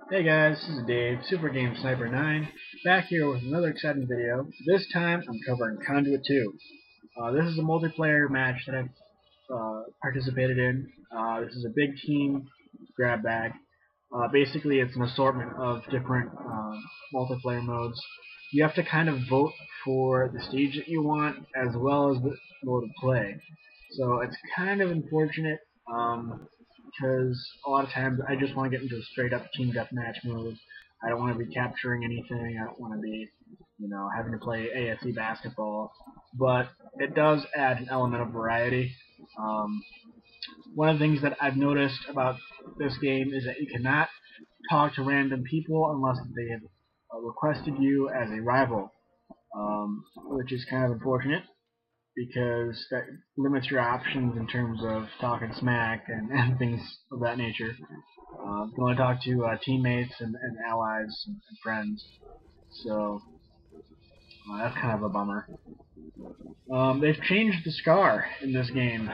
Hey guys, this is Dave, Super Game Sniper 9, back here with another exciting video. This time I'm covering Conduit 2. This is a multiplayer match that I've participated in. This is a big team grab bag. Basically, it's an assortment of different multiplayer modes. You have to kind of vote for the stage that you want as well as the mode of play. So it's kind of unfortunate because a lot of times I just want to get into a straight up team deathmatch mode. I don't want to be capturing anything. I don't want to be, having to play ASC basketball. But it does add an element of variety. Um, One of the things that I've noticed about this game is that you cannot talk to random people unless they have requested you as a rival, which is kind of unfortunate because that limits your options in terms of talking smack and things of that nature. You can only talk to teammates and allies and friends, so that's kind of a bummer. They've changed the SCAR in this game.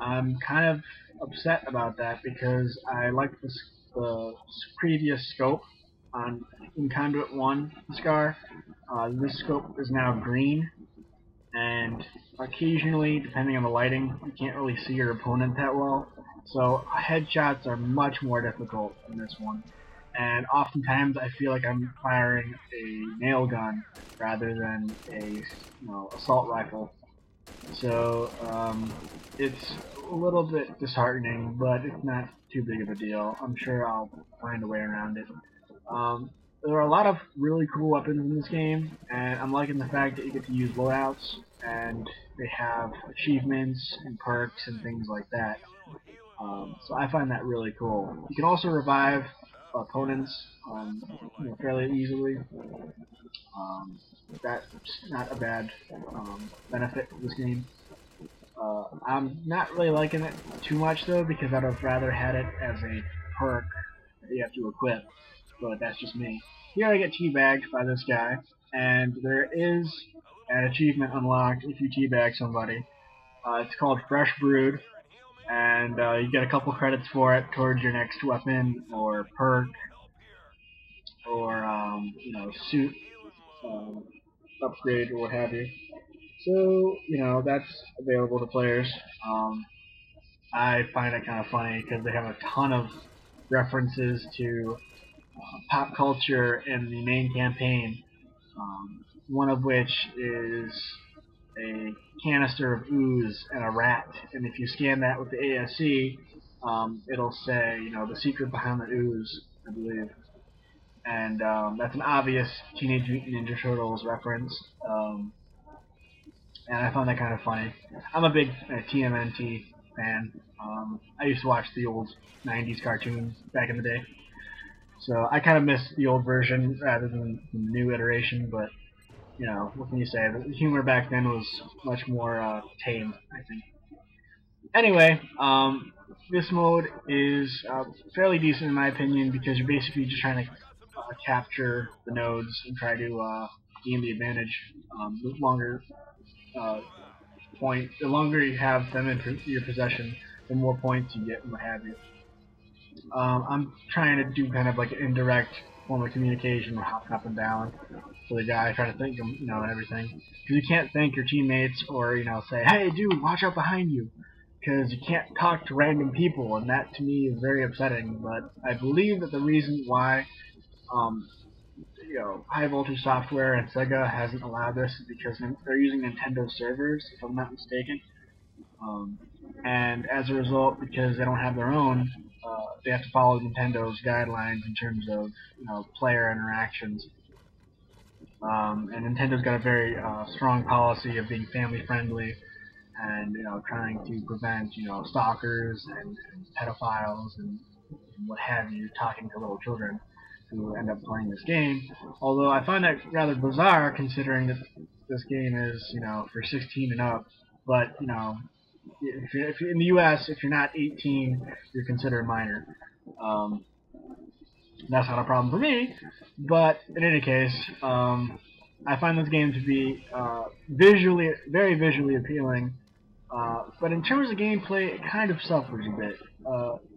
I'm kind of upset about that because I like the previous scope on in Conduit 1 SCAR. This scope is now green, and occasionally, depending on the lighting, you can't really see your opponent that well. So headshots are much more difficult in this one. And oftentimes I feel like I'm firing a nail gun rather than a assault rifle. So it's a little bit disheartening, but it's not too big of a deal. I'm sure I'll find a way around it. Um, there are a lot of really cool weapons in this game, and I'm liking the fact that you get to use loadouts, and they have achievements and perks and things like that. So I find that really cool. You can also revive opponents fairly easily. Um, that's not a bad benefit of this game. I'm not really liking it too much though because I'd have rather had it as a perk that you have to equip, but that's just me. Here I get teabagged by this guy, and there is an achievement unlocked if you teabag somebody. It's called Fresh Brood, and you get a couple credits for it towards your next weapon or perk or suit um, upgrade or what have you. So that's available to players. I find it kind of funny because they have a ton of references to pop culture in the main campaign. One of which is a canister of ooze and a rat, and if you scan that with the ASC, it'll say the secret behind the ooze, I believe, and that's an obvious Teenage Mutant Ninja Turtles reference. And I found that kind of funny. I'm a big TMNT fan. I used to watch the old '90s cartoons back in the day, so I kind of miss the old version rather than the new iteration. But what can you say? The humor back then was much more tame, I think. Anyway, this mode is fairly decent in my opinion because you're basically just trying to capture the nodes and try to gain the advantage. The longer uh, the longer you have them in your possession, the more points you get and what have you. I'm trying to do kind of like an indirect form of communication, hopping up and down for the guy, trying to thank him, and everything. Because you can't thank your teammates or say, "Hey, dude, watch out behind you," because you can't talk to random people, and that to me is very upsetting. But I believe that the reason why um, High Voltage Software and Sega hasn't allowed this is because they're using Nintendo servers, if I'm not mistaken. Um, and as a result, because they don't have their own, they have to follow Nintendo's guidelines in terms of player interactions. And Nintendo's got a very strong policy of being family friendly and trying to prevent stalkers and pedophiles and what have you talking to little children who end up playing this game. Although I find that rather bizarre considering that this game is for 16 and up. But if you're in the U.S., if you're not 18, you're considered minor. Um, that's not a problem for me. But in any case, I find this game to be very visually appealing. But in terms of gameplay, it kind of suffers a bit.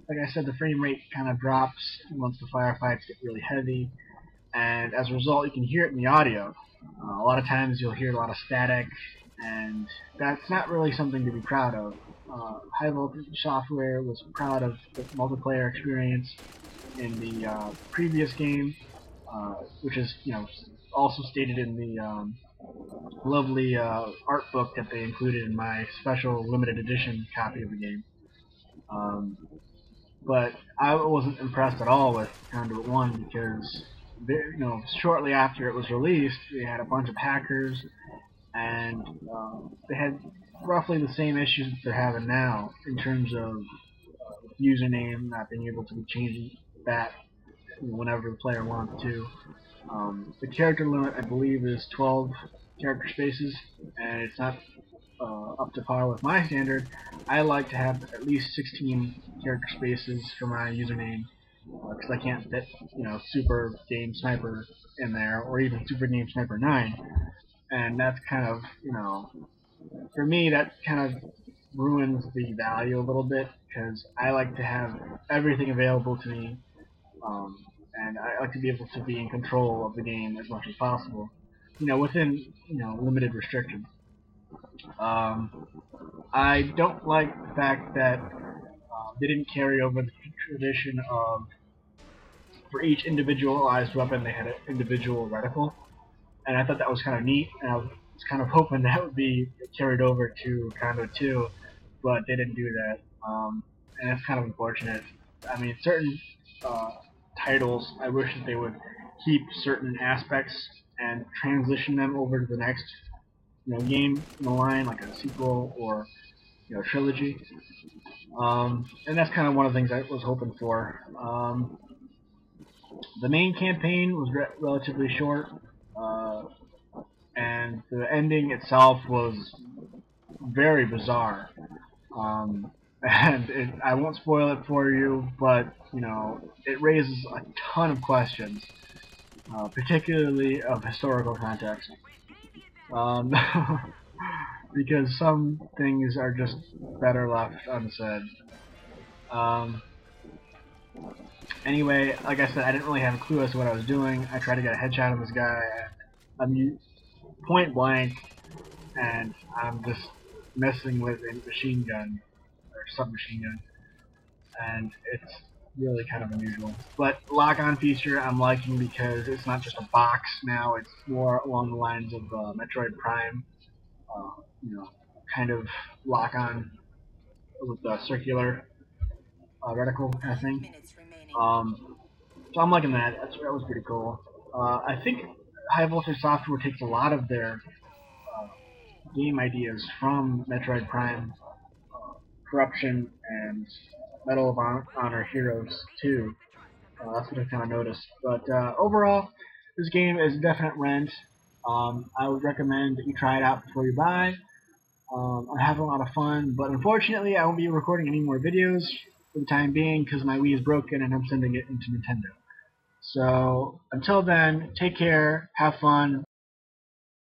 like I said, the frame rate kind of drops once the firefights get really heavy, and as a result, you can hear it in the audio. A lot of times you'll hear a lot of static, and that's not really something to be proud of. High Voltage Software was proud of the multiplayer experience in the previous game, which is also stated in the lovely art book that they included in my special limited edition copy of the game. Um, but I wasn't impressed at all with Conduit 1 because shortly after it was released, they had a bunch of hackers, and they had roughly the same issues that they're having now in terms of username not being able to be changed that whenever the player wants to. The character limit, I believe, is 12 character spaces, and it's not up to par with my standard. I like to have at least 16 character spaces for my username because I can't fit, Super Game Sniper in there or even Super Game Sniper 9, and that's kind of, for me, that kind of ruins the value a little bit because I like to have everything available to me, um, and I like to be able to be in control of the game as much as possible, within limited restrictions. Um, I don't like the fact that they didn't carry over the tradition of for each individualized weapon they had an individual reticle, and I thought that was kind of neat, and I was kind of hoping that would be carried over to Conduit 2, but they didn't do that, and that's kind of unfortunate. I mean, certain uh, titles, I wish that they would keep certain aspects and transition them over to the next game in the line, like a sequel or trilogy. And that's kind of one of the things I was hoping for. The main campaign was relatively short, uh, and the ending itself was very bizarre. And I won't spoil it for you, but it raises a ton of questions, particularly of historical context, um, because some things are just better left unsaid. Um, Anyway, like I said, I didn't really have a clue as to what I was doing. I tried to get a headshot on this guy, and I'm point blank, and I'm just messing with a machine gun or submachine gun, and it's really kind of unusual. But lock-on feature I'm liking because it's not just a box now; it's more along the lines of Metroid Prime, uh, you know, kind of lock-on with the circular reticle kind of thing. Um, So I'm liking that. That was pretty cool. I think High Voltage Software takes a lot of their game ideas from Metroid Prime, Corruption, and Medal of Honor Heroes 2. That's what I kind of noticed. But overall, this game is a definite rent. I would recommend that you try it out before you buy. I'm having a lot of fun, but unfortunately, I won't be recording any more videos for the time being because my Wii is broken and I'm sending it into Nintendo. So until then, take care, have fun,